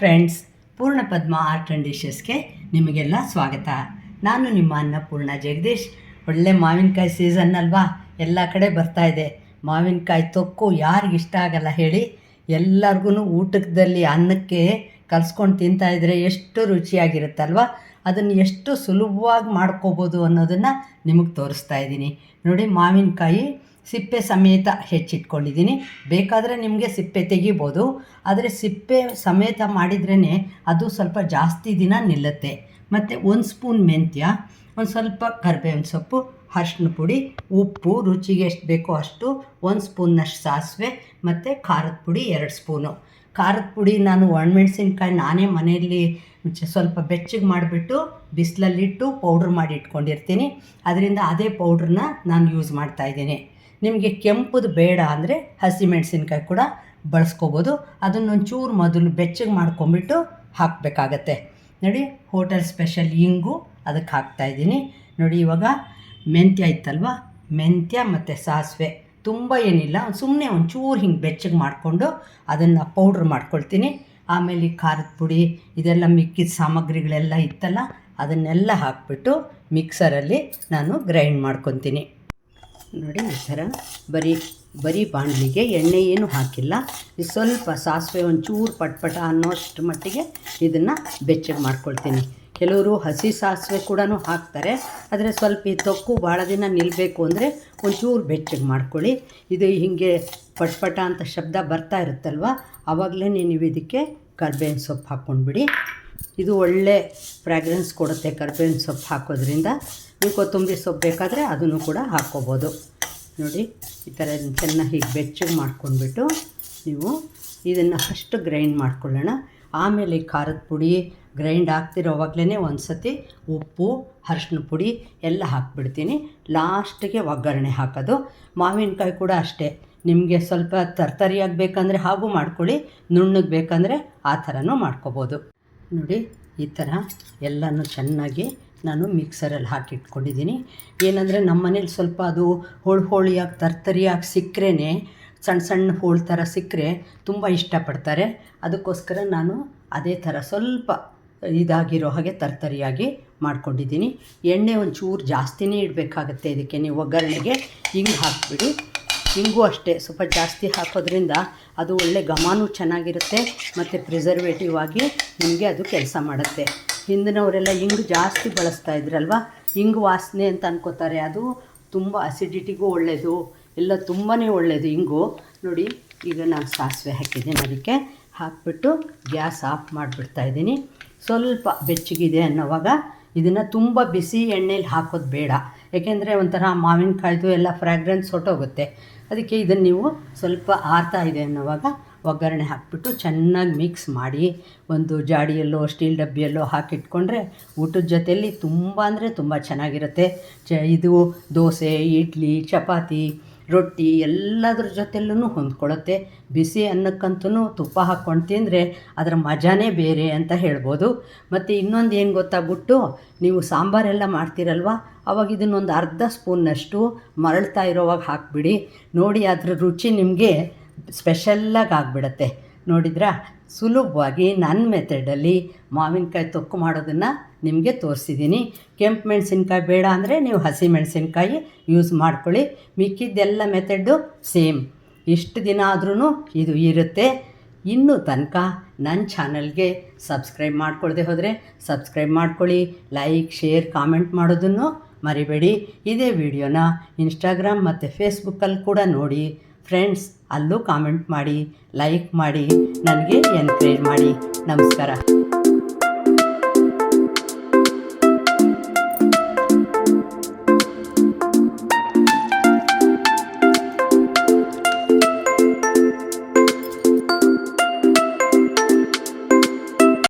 Friends, ಪೂರ್ಣಪದ್ಮ art and ಡಿಶಸ್ಗೆ ನಿಮಗೆಲ್ಲ ಸ್ವಾಗತ. ನಾನು ನಿಮ್ಮ ಅನ್ನಪೂರ್ಣ ಜಗದೀಶ್. ಒಳ್ಳೆ ಮಾವಿನಕಾಯಿ ಸೀಸನ್ ಅಲ್ವಾ, ಎಲ್ಲ ಕಡೆ ಬರ್ತಾಯಿದೆ. ಮಾವಿನಕಾಯಿ ತೊಕ್ಕು ಯಾರಿಗಿಷ್ಟ ಆಗಲ್ಲ ಹೇಳಿ? ಎಲ್ಲರಿಗೂ ಊಟದಲ್ಲಿ ಅನ್ನಕ್ಕೆ ಕಲಿಸ್ಕೊಂಡು ತಿಂತಾಯಿದ್ರೆ ಎಷ್ಟು ರುಚಿಯಾಗಿರುತ್ತಲ್ವ. ಅದನ್ನು ಎಷ್ಟು ಸುಲಭವಾಗಿ ಮಾಡ್ಕೋಬೋದು ಅನ್ನೋದನ್ನು ನಿಮಗೆ ತೋರಿಸ್ತಾ ಇದ್ದೀನಿ. ನೋಡಿ, ಮಾವಿನಕಾಯಿ ಸಿಪ್ಪೆ ಸಮೇತ ಹೆಚ್ಚಿಟ್ಕೊಂಡಿದ್ದೀನಿ. ಬೇಕಾದರೆ ನಿಮಗೆ ಸಿಪ್ಪೆ ತೆಗಿಬೋದು, ಆದರೆ ಸಿಪ್ಪೆ ಸಮೇತ ಮಾಡಿದ್ರೇ ಅದು ಸ್ವಲ್ಪ ಜಾಸ್ತಿ ದಿನ ನಿಲ್ಲುತ್ತೆ. ಮತ್ತು 1 ಸ್ಪೂನ್ ಮೆಂತ್ಯ, ಒಂದು ಸ್ವಲ್ಪ ಕರಿಬೇವಿನ ಸೊಪ್ಪು, ಅರಿಶಿನ ಪುಡಿ, ಉಪ್ಪು ರುಚಿಗೆ ಎಷ್ಟು ಬೇಕೋ ಅಷ್ಟು, 1 ಸ್ಪೂನ್ನಷ್ಟು ಸಾಸಿವೆ ಮತ್ತು ಖಾರದ ಪುಡಿ 2 ಸ್ಪೂನು. ಖಾರದ ಪುಡಿ ನಾನು ಒಣಮೆಣಸಿನ್ಕಾಯಿ ನಾನೇ ಮನೆಯಲ್ಲಿ ಸ್ವಲ್ಪ ಬೆಚ್ಚಗೆ ಮಾಡಿಬಿಟ್ಟು ಬಿಸಿಲಲ್ಲಿಟ್ಟು ಪೌಡ್ರ್ ಮಾಡಿ ಇಟ್ಕೊಂಡಿರ್ತೀನಿ. ಅದರಿಂದ ಅದೇ ಪೌಡ್ರನ್ನ ನಾನು ಯೂಸ್ ಮಾಡ್ತಾಯಿದ್ದೀನಿ. ನಿಮಗೆ ಕೆಂಪುದು ಬೇಡ ಅಂದರೆ ಹಸಿಮೆಣಸಿನ್ಕಾಯಿ ಕೂಡ ಬಳಸ್ಕೋಬೋದು. ಅದನ್ನೊಂಚೂರು ಮೊದಲು ಬೆಚ್ಚಗೆ ಮಾಡ್ಕೊಂಬಿಟ್ಟು ಹಾಕಬೇಕಾಗತ್ತೆ. ನೋಡಿ, ಹೋಟೆಲ್ ಸ್ಪೆಷಲ್ ಇಂಗು ಅದಕ್ಕೆ ಹಾಕ್ತಾಯಿದ್ದೀನಿ. ನೋಡಿ, ಇವಾಗ ಮೆಂತ್ಯ ಇತ್ತಲ್ವ, ಮೆಂತ್ಯ ಮತ್ತು ಸಾಸಿವೆ ತುಂಬ ಏನಿಲ್ಲ, ಸುಮ್ಮನೆ ಒಂಚೂರು ಹಿಂಗೆ ಬೆಚ್ಚಗೆ ಮಾಡಿಕೊಂಡು ಅದನ್ನು ಪೌಡ್ರ್ ಮಾಡ್ಕೊಳ್ತೀನಿ. ಆಮೇಲೆ ಈ ಖಾರದ ಪುಡಿ ಇದೆಲ್ಲ ಮಿಕ್ಕಿದ ಸಾಮಗ್ರಿಗಳೆಲ್ಲ ಇತ್ತಲ್ಲ, ಅದನ್ನೆಲ್ಲ ಹಾಕಿಬಿಟ್ಟು ಮಿಕ್ಸರಲ್ಲಿ ನಾನು ಗ್ರೈಂಡ್ ಮಾಡ್ಕೊತೀನಿ. ನೋಡಿ, ಈ ಥರ ಬರೀ ಬಾಣಲಿಗೆ ಎಣ್ಣೆ ಏನೂ ಹಾಕಿಲ್ಲ. ಇದು ಸ್ವಲ್ಪ ಸಾಸಿವೆ ಒಂಚೂರು ಪಟ್ಪಟ ಅನ್ನೋಷ್ಟು ಮಟ್ಟಿಗೆ ಇದನ್ನು ಬೆಚ್ಚಗೆ ಮಾಡ್ಕೊಳ್ತೀನಿ. ಕೆಲವರು ಹಸಿ ಸಾಸಿವೆ ಕೂಡ ಹಾಕ್ತಾರೆ, ಆದರೆ ಸ್ವಲ್ಪ ಈ ತೊಕ್ಕು ಭಾಳ ದಿನ ನಿಲ್ಲಬೇಕು ಅಂದರೆ ಒಂಚೂರು ಬೆಚ್ಚಗೆ ಮಾಡ್ಕೊಳ್ಳಿ. ಇದು ಹೀಗೆ ಪಟ್ಪಟ ಅಂತ ಶಬ್ದ ಬರ್ತಾ ಇರುತ್ತಲ್ವ, ಆವಾಗಲೇ ನೀವು ಇದಕ್ಕೆ ಕರಿಬೇವಿನ ಸೊಪ್ಪು ಹಾಕ್ಕೊಂಡ್ಬಿಡಿ. ಇದು ಒಳ್ಳೆ ಫ್ರ್ಯಾಗ್ರೆನ್ಸ್ ಕೊಡುತ್ತೆ ಕರಿಬೇವಿನ ಸೊಪ್ಪು ಹಾಕೋದ್ರಿಂದ. ನೀವು ಕೊತ್ತಂಬರಿ ಸೊಪ್ಪು ಬೇಕಾದರೆ ಅದನ್ನು ಕೂಡ ಹಾಕ್ಕೋಬೋದು. ನೋಡಿ, ಈ ಥರ ಚೆನ್ನಾಗಿ ಹೀಗೆ ಬೆಚ್ಚಗೆ ಮಾಡ್ಕೊಂಡ್ಬಿಟ್ಟು ನೀವು ಇದನ್ನು ಫಸ್ಟ್ ಗ್ರೈಂಡ್ ಮಾಡ್ಕೊಳ್ಳೋಣ. ಆಮೇಲೆ ಖಾರದ ಪುಡಿ ಗ್ರೈಂಡ್ ಆಗ್ತಿರೋವಾಗಲೇ ಒಂದು ಸತಿ ಉಪ್ಪು, ಅರಿಶಿನ ಪುಡಿ ಎಲ್ಲ ಹಾಕ್ಬಿಡ್ತೀನಿ. ಲಾಸ್ಟಿಗೆ ಒಗ್ಗರಣೆ ಹಾಕೋದು. ಮಾವಿನಕಾಯಿ ಕೂಡ ಅಷ್ಟೇ, ನಿಮಗೆ ಸ್ವಲ್ಪ ತರ್ತರಿಯಾಗಿ ಬೇಕಂದರೆ ಹಾಗೂ ಮಾಡ್ಕೊಳ್ಳಿ, ನುಣ್ಣಗೆ ಬೇಕಂದರೆ ಆ ಥರನೂ ಮಾಡ್ಕೋಬೋದು. ನೋಡಿ, ಈ ಥರ ಎಲ್ಲನೂ ಚೆನ್ನಾಗಿ ನಾನು ಮಿಕ್ಸರಲ್ಲಿ ಹಾಕಿಟ್ಕೊಂಡಿದ್ದೀನಿ. ಏನಂದರೆ ನಮ್ಮ ಮನೇಲಿ ಸ್ವಲ್ಪ ಅದು ಹೋಳಿಯಾಗಿ ತರ್ತರಿಯಾಗಿ ಸಿಕ್ಕರೆ, ಸಣ್ಣ ಸಣ್ಣ ಹೋಳು ಥರ ಸಿಕ್ಕರೆ ತುಂಬ ಇಷ್ಟಪಡ್ತಾರೆ. ಅದಕ್ಕೋಸ್ಕರ ನಾನು ಅದೇ ಥರ ಸ್ವಲ್ಪ ಇದಾಗಿರೋ ಹಾಗೆ ತರ್ತರಿಯಾಗಿ ಮಾಡ್ಕೊಂಡಿದ್ದೀನಿ. ಎಣ್ಣೆ ಒಂಚೂರು ಜಾಸ್ತಿನೇ ಇಡಬೇಕಾಗತ್ತೆ ಇದಕ್ಕೆ. ನೀವು ಒಗ್ಗರಣೆಗೆ ಹಿಂಗೆ ಹಾಕಿಬಿಡಿ. ಹಿಂಗೂ ಅಷ್ಟೇ ಸ್ವಲ್ಪ ಜಾಸ್ತಿ ಹಾಕೋದ್ರಿಂದ ಅದು ಒಳ್ಳೆ ಘಮನೂ ಚೆನ್ನಾಗಿರುತ್ತೆ ಮತ್ತು ಪ್ರಿಸರ್ವೇಟಿವ್ ಆಗಿ ನಿಮಗೆ ಅದು ಕೆಲಸ ಮಾಡುತ್ತೆ. ಹಿಂದಿನವರೆಲ್ಲ ಹಿಂಗು ಜಾಸ್ತಿ ಬಳಸ್ತಾ ಇದ್ರಲ್ವ, ಹಿಂಗು ವಾಸನೆ ಅಂತ ಅನ್ಕೋತಾರೆ. ಅದು ತುಂಬ ಅಸಿಡಿಟಿಗೂ ಒಳ್ಳೆಯದು, ಎಲ್ಲ ತುಂಬಾ ಒಳ್ಳೆಯದು ಹಿಂಗು. ನೋಡಿ, ಈಗ ನಾನು ಸಾಸಿವೆ ಹಾಕಿದ್ದೀನಿ, ಅದಕ್ಕೆ ಹಾಕಿಬಿಟ್ಟು ಗ್ಯಾಸ್ ಆಫ್ ಮಾಡಿಬಿಡ್ತಾಯಿದ್ದೀನಿ. ಸ್ವಲ್ಪ ಬೆಚ್ಚಗಿದೆ ಅನ್ನೋವಾಗ ಇದನ್ನು ತುಂಬ ಬಿಸಿ ಎಣ್ಣೆಲಿ ಹಾಕೋದು ಬೇಡ, ಏಕೆಂದರೆ ಒಂಥರ ಮಾವಿನಕಾಯ್ದು ಎಲ್ಲ ಫ್ರ್ಯಾಗ್ರೆನ್ಸ್ ಹೊಟ್ಟೋಗುತ್ತೆ. ಅದಕ್ಕೆ ಇದನ್ನು ನೀವು ಸ್ವಲ್ಪ ಆರ್ತಾ ಇದೆ ಅನ್ನೋವಾಗ ಒಗ್ಗರಣೆ ಹಾಕಿಬಿಟ್ಟು ಚೆನ್ನಾಗಿ ಮಿಕ್ಸ್ ಮಾಡಿ ಒಂದು ಜಾಡಿಯಲ್ಲೋ ಸ್ಟೀಲ್ ಡಬ್ಬಿಯಲ್ಲೋ ಹಾಕಿಟ್ಕೊಂಡ್ರೆ ಊಟದ ಜೊತೆಯಲ್ಲಿ ತುಂಬ ಅಂದರೆ ತುಂಬ ಚೆನ್ನಾಗಿರುತ್ತೆ. ಇದು ದೋಸೆ, ಇಡ್ಲಿ, ಚಪಾತಿ, ರೊಟ್ಟಿ ಎಲ್ಲದ್ರ ಜೊತೆಲ್ಲೂ ಹೊಂದ್ಕೊಳ್ಳುತ್ತೆ. ಬಿಸಿ ಅನ್ನಕ್ಕಂತೂ ತುಪ್ಪ ಹಾಕ್ಕೊಂಡು ತಿಂದರೆ ಅದರ ಮಜಾನೇ ಬೇರೆ ಅಂತ ಹೇಳ್ಬೋದು. ಮತ್ತು ಇನ್ನೊಂದು ಏನು ಗೊತ್ತಾಗ್ಬಿಟ್ಟು, ನೀವು ಸಾಂಬಾರೆಲ್ಲ ಮಾಡ್ತೀರಲ್ವ, ಆವಾಗ ಇದನ್ನೊಂದು ಅರ್ಧ ಸ್ಪೂನ್ನಷ್ಟು ಮರಳ್ತಾ ಇರೋವಾಗ ಹಾಕಿಬಿಡಿ. ನೋಡಿ, ಅದರ ರುಚಿ ನಿಮಗೆ ಸ್ಪೆಷಲ್ಲಾಗಿ ಆಗಿಬಿಡತ್ತೆ. ನೋಡಿದ್ರಾ, ಸುಲಭವಾಗಿ ನನ್ನ ಮೆಥಡಲ್ಲಿ ಮಾವಿನಕಾಯಿ ತೊಕ್ಕು ಮಾಡೋದನ್ನು ನಿಮಗೆ ತೋರಿಸಿದ್ದೀನಿ. ಕೆಂಪು ಮೆಣಸಿನ್ಕಾಯಿ ಬೇಡ ಅಂದರೆ ನೀವು ಹಸಿ ಮೆಣಸಿನ್ಕಾಯಿ ಯೂಸ್ ಮಾಡ್ಕೊಳ್ಳಿ. ಮಿಕ್ಕಿದ್ದೆಲ್ಲ ಮೆಥಡು ಸೇಮ್. ಇಷ್ಟು ದಿನ ಆದ್ರೂ ಇದು ಇರುತ್ತೆ. ಇನ್ನೂ ತನಕ ನನ್ನ ಚಾನಲ್ಗೆ ಸಬ್ಸ್ಕ್ರೈಬ್ ಮಾಡ್ಕೊಳ್ಳದೆ ಹೋದರೆ ಸಬ್ಸ್ಕ್ರೈಬ್ ಮಾಡ್ಕೊಳ್ಳಿ. ಲೈಕ್, ಶೇರ್, ಕಾಮೆಂಟ್ ಮಾಡೋದನ್ನು ಮರಿಬೇಡಿ. ಇದೇ ವಿಡಿಯೋನ ಇನ್ಸ್ಟಾಗ್ರಾಮ್ ಮತ್ತು ಫೇಸ್ಬುಕ್ಕಲ್ಲಿ ಕೂಡ ನೋಡಿ ಫ್ರೆಂಡ್ಸ್. ಅಲ್ಲೂ ಕಾಮೆಂಟ್ ಮಾಡಿ, ಲೈಕ್ ಮಾಡಿ, ನನಗೆ ಎನ್ಕರೇಜ್ ಮಾಡಿ. ನಮಸ್ಕಾರ.